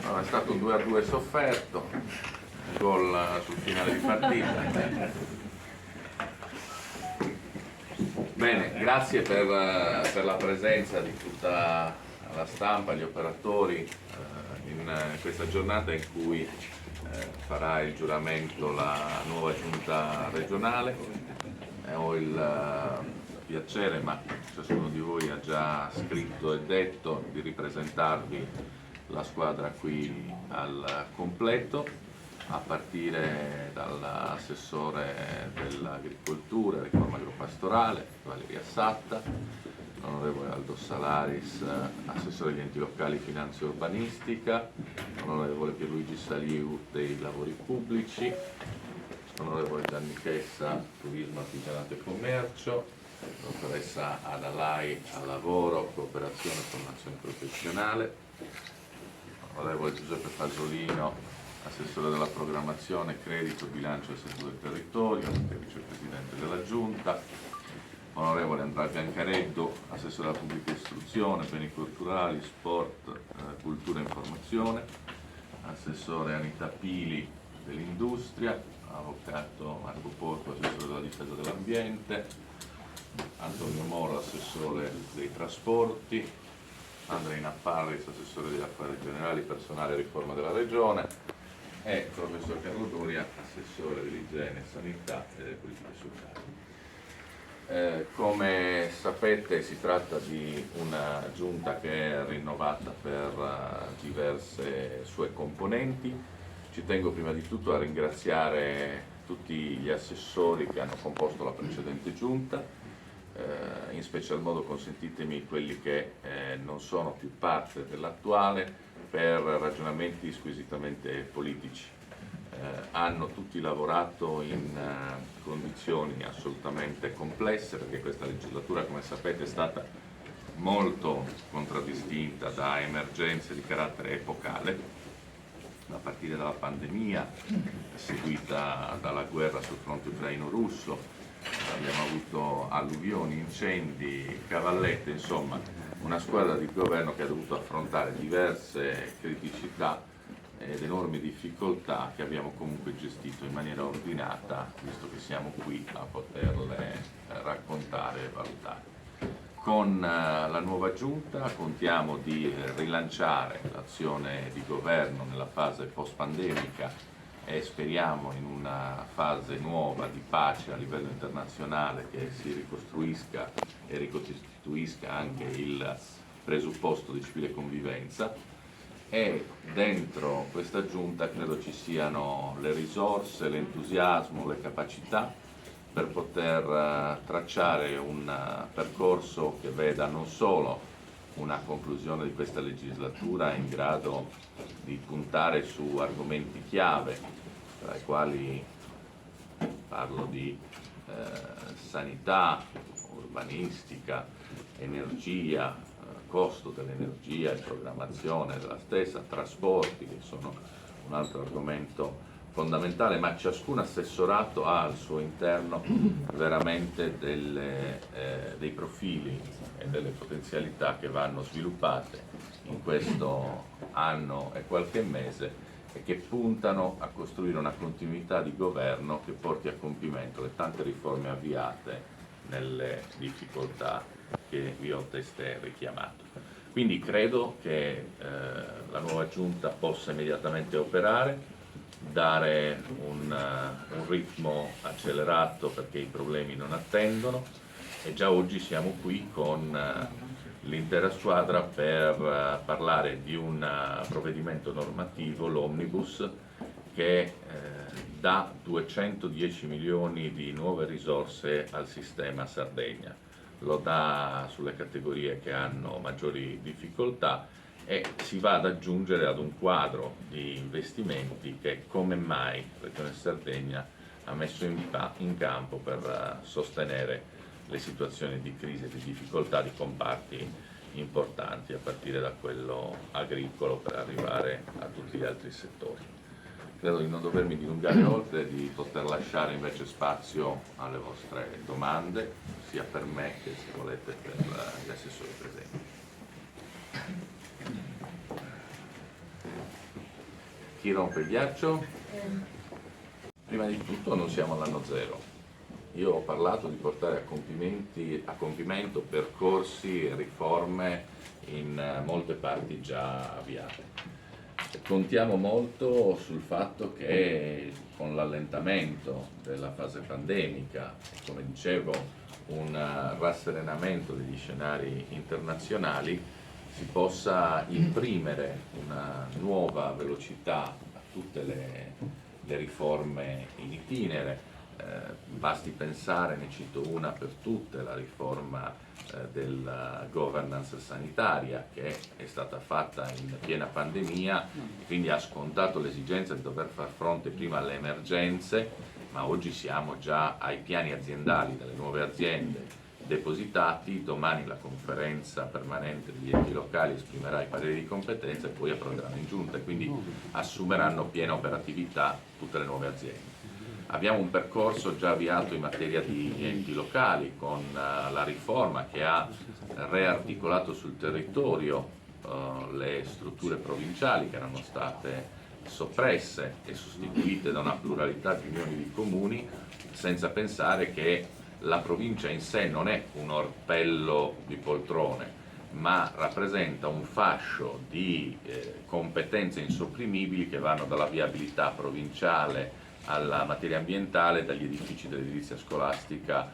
No, è stato un 2-2 sofferto, un gol sul finale di partita. Bene, grazie per la presenza di tutta la stampa, gli operatori in questa giornata in cui farà il giuramento la nuova giunta regionale. Ho il piacere, ma ciascuno di voi ha già scritto e detto, di ripresentarvi la squadra qui al completo, a partire dall'assessore dell'agricoltura e riforma agropastorale Valeria Satta, l'onorevole Aldo Salaris, assessore degli enti locali, finanza e urbanistica, l'onorevole Pierluigi Saliu dei lavori pubblici, l'onorevole Gianni Chessa, turismo, artigianato e commercio, la dottoressa Ada Lai al lavoro, cooperazione e formazione professionale, l'onorevole Giuseppe Fasolino, assessore della programmazione, credito, bilancio e senso del territorio, vicepresidente della Giunta, onorevole Andrea Biancareddu, assessore della pubblica istruzione, beni culturali, sport, cultura e informazione, assessore Anita Pili dell'industria, avvocato Marco Porco, assessore della difesa dell'ambiente, Antonio Moro, assessore dei trasporti, Andreina Parris, assessore degli affari generali, personale e riforma della regione, e il professor Carlo Doria, assessore dell'igiene, sanità e delle politiche sociali. Come sapete si tratta di una giunta che è rinnovata per diverse sue componenti. Ci tengo prima di tutto a ringraziare tutti gli assessori che hanno composto la precedente giunta, in special modo consentitemi quelli che non sono più parte dell'attuale per ragionamenti squisitamente politici. Hanno tutti lavorato in condizioni assolutamente complesse, perché questa legislatura, come sapete, è stata molto contraddistinta da emergenze di carattere epocale, a partire dalla pandemia, seguita dalla guerra sul fronte ucraino-russo. Abbiamo avuto alluvioni, incendi, cavallette, insomma una squadra di governo che ha dovuto affrontare diverse criticità ed enormi difficoltà che abbiamo comunque gestito in maniera ordinata, visto che siamo qui a poterle raccontare e valutare. Con la nuova giunta contiamo di rilanciare l'azione di governo nella fase post-pandemica e speriamo in una fase nuova di pace a livello internazionale che si ricostruisca e ricostituisca anche il presupposto di civile convivenza, e dentro questa giunta credo ci siano le risorse, l'entusiasmo, le capacità per poter tracciare un percorso che veda non solo una conclusione di questa legislatura in grado di puntare su argomenti chiave, tra i quali parlo di sanità, urbanistica, energia, costo dell'energia e programmazione della stessa, trasporti, che sono un altro argomento fondamentale, ma ciascun assessorato ha al suo interno veramente dei profili e delle potenzialità che vanno sviluppate in questo anno e qualche mese e che puntano a costruire una continuità di governo che porti a compimento le tante riforme avviate nelle difficoltà che vi ho testé richiamato. Quindi credo che la nuova giunta possa immediatamente operare, dare un ritmo accelerato perché i problemi non attendono, e già oggi siamo qui con l'intera squadra per parlare di un provvedimento normativo, l'Omnibus, che dà 210 milioni di nuove risorse al sistema Sardegna. Lo dà sulle categorie che hanno maggiori difficoltà e si va ad aggiungere ad un quadro di investimenti che come mai la Regione Sardegna ha messo in campo per sostenere le situazioni di crisi e di difficoltà di comparti importanti, a partire da quello agricolo per arrivare a tutti gli altri settori. Credo di non dovermi dilungare oltre e di poter lasciare invece spazio alle vostre domande, sia per me che, se volete, per gli assessori presenti. Chi rompe il ghiaccio? Prima di tutto non siamo all'anno zero. Io ho parlato di portare a compimento percorsi e riforme in molte parti già avviate. Contiamo molto sul fatto che con l'allentamento della fase pandemica, come dicevo, un rasserenamento degli scenari internazionali, si possa imprimere una nuova velocità a tutte le riforme in itinere. Basti pensare, ne cito una per tutte, la riforma della governance sanitaria, che è stata fatta in piena pandemia e quindi ha scontato l'esigenza di dover far fronte prima alle emergenze, ma oggi siamo già ai piani aziendali delle nuove aziende depositati. Domani la conferenza permanente degli enti locali esprimerà i pareri di competenza e poi approderanno in giunta e quindi assumeranno piena operatività tutte le nuove aziende. Abbiamo un percorso già avviato in materia di enti locali con la riforma che ha rearticolato sul territorio le strutture provinciali che erano state soppresse e sostituite da una pluralità di unioni di comuni, senza pensare che la provincia in sé non è un orpello di poltrone, ma rappresenta un fascio di competenze insopprimibili che vanno dalla viabilità provinciale alla materia ambientale, dagli edifici dell'edilizia scolastica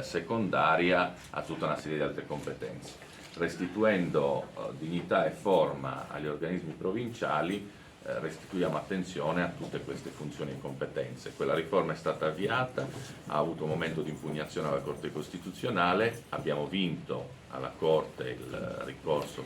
secondaria a tutta una serie di altre competenze. Restituendo dignità e forma agli organismi provinciali, restituiamo attenzione a tutte queste funzioni e competenze. Quella riforma è stata avviata, ha avuto un momento di impugnazione alla Corte Costituzionale, abbiamo vinto alla Corte il ricorso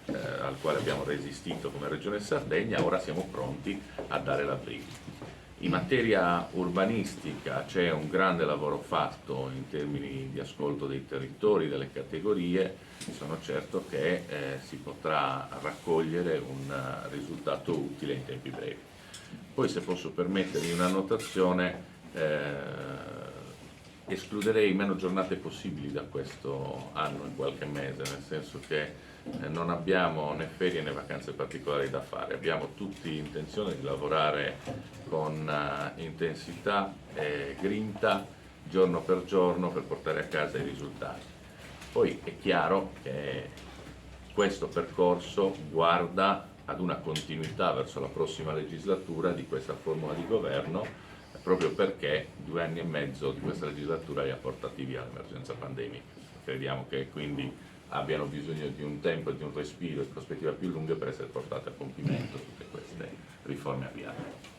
al quale abbiamo resistito come Regione Sardegna, ora siamo pronti a dare l'avvio. In materia urbanistica c'è un grande lavoro fatto in termini di ascolto dei territori, delle categorie, sono certo che si potrà raccogliere un risultato utile in tempi brevi. Poi, se posso permettermi una notazione, escluderei meno giornate possibili da questo anno in qualche mese, nel senso che non abbiamo né ferie né vacanze particolari da fare, abbiamo tutti intenzione di lavorare con intensità e grinta giorno per giorno per portare a casa i risultati. Poi è chiaro che questo percorso guarda ad una continuità verso la prossima legislatura di questa formula di governo, proprio perché 2 anni e mezzo di questa legislatura li ha portati via l'emergenza pandemica. Crediamo che quindi abbiano bisogno di un tempo e di un respiro e prospettiva più lunghe per essere portate a compimento tutte queste riforme avviate.